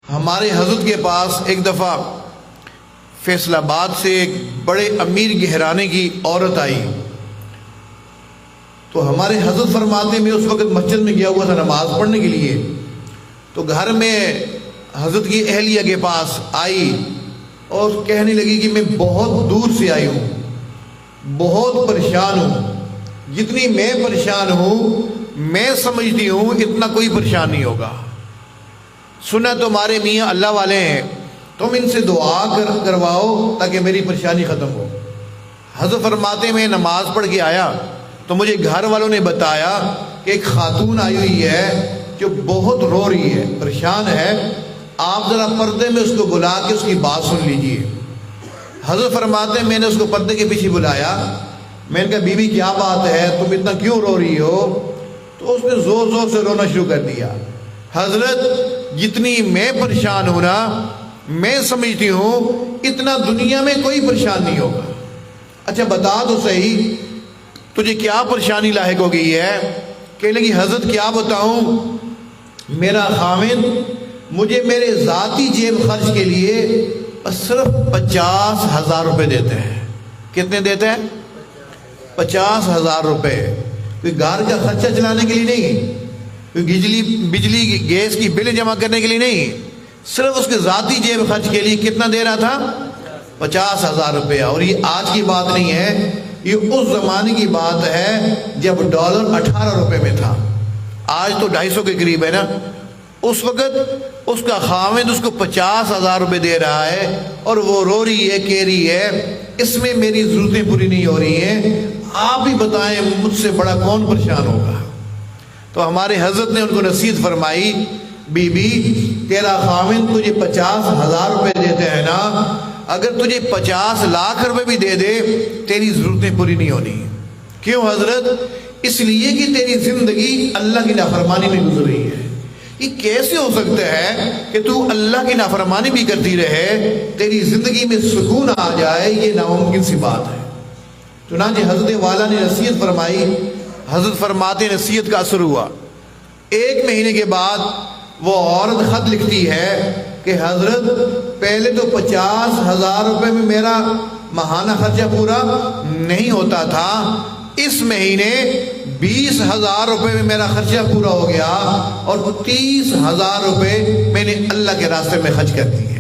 ہمارے حضرت کے پاس ایک دفعہ فیصل آباد سے ایک بڑے امیر گھرانے کی عورت آئی، تو ہمارے حضرت فرماتے میں اس وقت مسجد میں گیا ہوا تھا نماز پڑھنے کے لیے، تو گھر میں حضرت کی اہلیہ کے پاس آئی اور کہنے لگی کہ میں بہت دور سے آئی ہوں، بہت پریشان ہوں، جتنی میں پریشان ہوں میں سمجھتی ہوں اتنا کوئی پریشان نہیں ہوگا۔ سنا تمہارے میاں اللہ والے ہیں، تم ان سے دعا کرواؤ تاکہ میری پریشانی ختم ہو۔ حضرت فرماتے میں نماز پڑھ کے آیا تو مجھے گھر والوں نے بتایا کہ ایک خاتون آئی ہوئی ہے جو بہت رو رہی ہے، پریشان ہے، آپ ذرا پردے میں اس کو بلا کے اس کی بات سن لیجئے۔ حضرت فرماتے میں نے اس کو پردے کے پیچھے بلایا، میں نے کہا بی بی کیا بات ہے، تم اتنا کیوں رو رہی ہو؟ تو اس نے زور زور سے رونا شروع کر دیا۔ حضرت جتنی میں پریشان ہوں نا، میں سمجھتی ہوں اتنا دنیا میں کوئی پریشان نہیں ہوگا۔ اچھا بتا تو صحیح تجھے کیا پریشانی لاحق ہو گئی ہے؟ کہنے لگی حضرت کیا بتاؤں، میرا خاوند مجھے میرے ذاتی جیب خرچ کے لیے صرف 50,000 روپے دیتے ہیں۔ کتنے دیتے ہیں؟ 50,000 روپے۔ کوئی گھر کا خرچہ چلانے کے لیے نہیں، کوئی بجلی گیس کی بل جمع کرنے کے لیے نہیں، صرف اس کے ذاتی جیب خرچ کے لیے کتنا دے رہا تھا؟ 50,000 روپے۔ اور یہ آج کی بات نہیں ہے، یہ اس زمانے کی بات ہے جب ڈالر 18 روپے میں تھا، آج تو 250 کے قریب ہے نا۔ اس وقت اس کا خاوند اس کو 50,000 روپے دے رہا ہے اور وہ رو رہی ہے، کہہ رہی ہے اس میں میری ضرورتیں پوری نہیں ہو رہی ہیں، آپ ہی بتائیں مجھ سے بڑا کون پریشان ہوگا؟ تو ہمارے حضرت نے ان کو نصیحت فرمائی، بی بی تیرا خاوند تجھے 50,000 روپے دیتے ہیں نا، اگر تجھے 50 لاکھ روپے بھی دے دے تیری ضرورتیں پوری نہیں ہونی۔ کیوں حضرت؟ اس لیے کہ تیری زندگی اللہ کی نافرمانی میں گزر رہی ہے۔ یہ کیسے ہو سکتا ہے کہ تو اللہ کی نافرمانی بھی کرتی رہے، تیری زندگی میں سکون آ جائے؟ یہ ناممکن سی بات ہے۔ چنانچہ حضرت والا نے نصیحت فرمائی، حضرت فرماتے نصیحت کا اثر ہوا۔ 1 مہینے کے بعد وہ عورت خط لکھتی ہے کہ حضرت پہلے تو 50,000 روپے میں میرا ماہانہ خرچہ پورا نہیں ہوتا تھا، اس مہینے 20,000 روپے میں میرا خرچہ پورا ہو گیا اور 30,000 روپے میں نے اللہ کے راستے میں خرچ کر دیے۔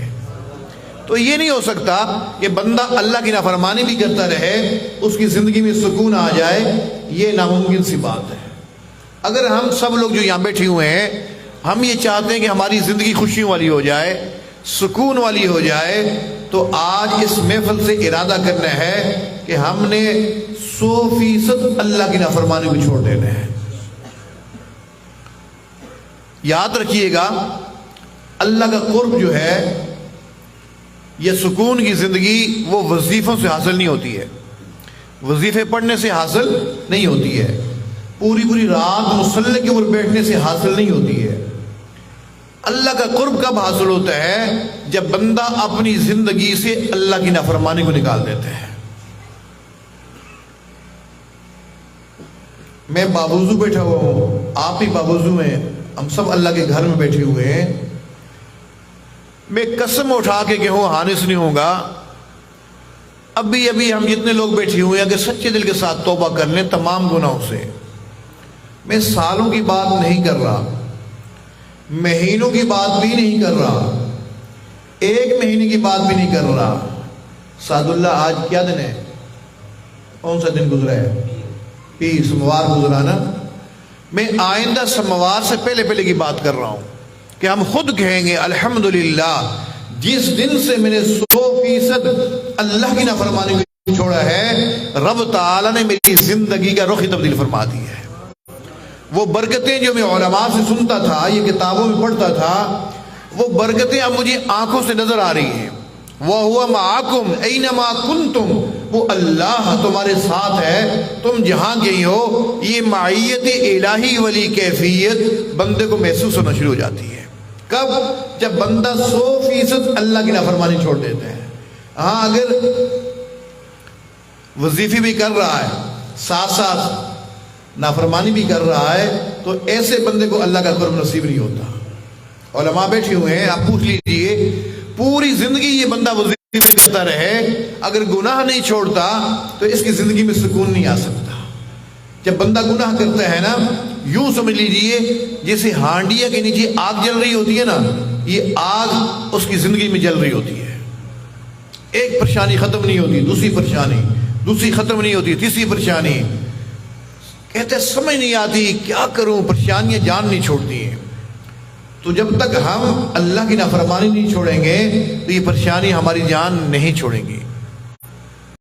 تو یہ نہیں ہو سکتا کہ بندہ اللہ کی نافرمانی بھی کرتا رہے اس کی زندگی میں سکون آ جائے، یہ ناممکن سی بات ہے۔ اگر ہم سب لوگ جو یہاں بیٹھے ہوئے ہیں ہم یہ چاہتے ہیں کہ ہماری زندگی خوشیوں والی ہو جائے، سکون والی ہو جائے، تو آج اس محفل سے ارادہ کرنا ہے کہ ہم نے 100% اللہ کی نافرمانی کو چھوڑ دینا ہے۔ یاد رکھیے گا اللہ کا قرب جو ہے، یہ سکون کی زندگی وہ وظیفوں سے حاصل نہیں ہوتی ہے، وظیفے پڑھنے سے حاصل نہیں ہوتی ہے، پوری رات مصلی کے اوپر بیٹھنے سے حاصل نہیں ہوتی ہے۔ اللہ کا قرب کب حاصل ہوتا ہے؟ جب بندہ اپنی زندگی سے اللہ کی نافرمانی کو نکال دیتا ہے۔ میں باوضو بیٹھا ہوا ہوں، آپ بھی باوضو ہیں، ہم سب اللہ کے گھر میں بیٹھے ہوئے ہیں، میں قسم اٹھا کے کہوں حانس نہیں ہوگا، ابھی ہم جتنے لوگ بیٹھے ہوئے ہیں اگر سچے دل کے ساتھ توبہ کر لیں تمام گناہوں سے، میں سالوں کی بات نہیں کر رہا، مہینوں کی بات بھی نہیں کر رہا، 1 مہینے کی بات بھی نہیں کر رہا۔ سعد اللہ آج کیا دن ہے؟ کون سا دن گزرا ہے؟ سوموار گزرا نا۔ میں آئندہ سوموار سے پہلے کی بات کر رہا ہوں کہ ہم خود کہیں گے الحمدللہ جس دن سے میں نے 100% اللہ کی نافرمانی کو چھوڑا ہے، رب تعالیٰ نے میری زندگی کا رخ تبدیل فرما دی ہے۔ وہ برکتیں جو میں علماء سے سنتا تھا، یہ کتابوں میں پڑھتا تھا، وہ برکتیں اب مجھے آنکھوں سے نظر آ رہی ہیں۔ وَهُوَ مَعَكُمْ أَيْنَمَا كُنْتُمْ، وہ اللہ تمہارے ساتھ ہے تم جہاں گئی ہو۔ یہ معیت الہی والی کیفیت بندے کو محسوس ہونا شروع ہو جاتی ہے۔ کب؟ جب بندہ 100% اللہ کی نافرمانی چھوڑ دیتا ہے۔ ہاں اگر وظیفے بھی کر رہا ہے، ساتھ نافرمانی بھی کر رہا ہے، تو ایسے بندے کو اللہ کا قرب نصیب نہیں ہوتا۔ علماء بیٹھے ہوئے ہیں, آپ پوچھ لیجئے, پوری زندگی یہ بندہ وظیفے کرتا رہے, اگر گناہ نہیں چھوڑتا تو اس کی زندگی میں سکون نہیں آ سکتا. جب بندہ گناہ کرتا ہے نا, یوں سمجھ لیجئے جیسے ہانڈیا کے نیچے آگ جل رہی ہوتی ہے نا, یہ آگ اس کی زندگی میں جل رہی ہوتی ہے. ایک پریشانی ختم نہیں ہوتی, دوسری پریشانی, دوسری ختم نہیں ہوتی, تیسری پریشانی. کہتے سمجھ نہیں آتی کیا کروں, پریشانیاں جان نہیں چھوڑتی ہیں. تو جب تک ہم اللہ کی نافرمانی نہیں چھوڑیں گے تو یہ پریشانی ہماری جان نہیں چھوڑیں گی.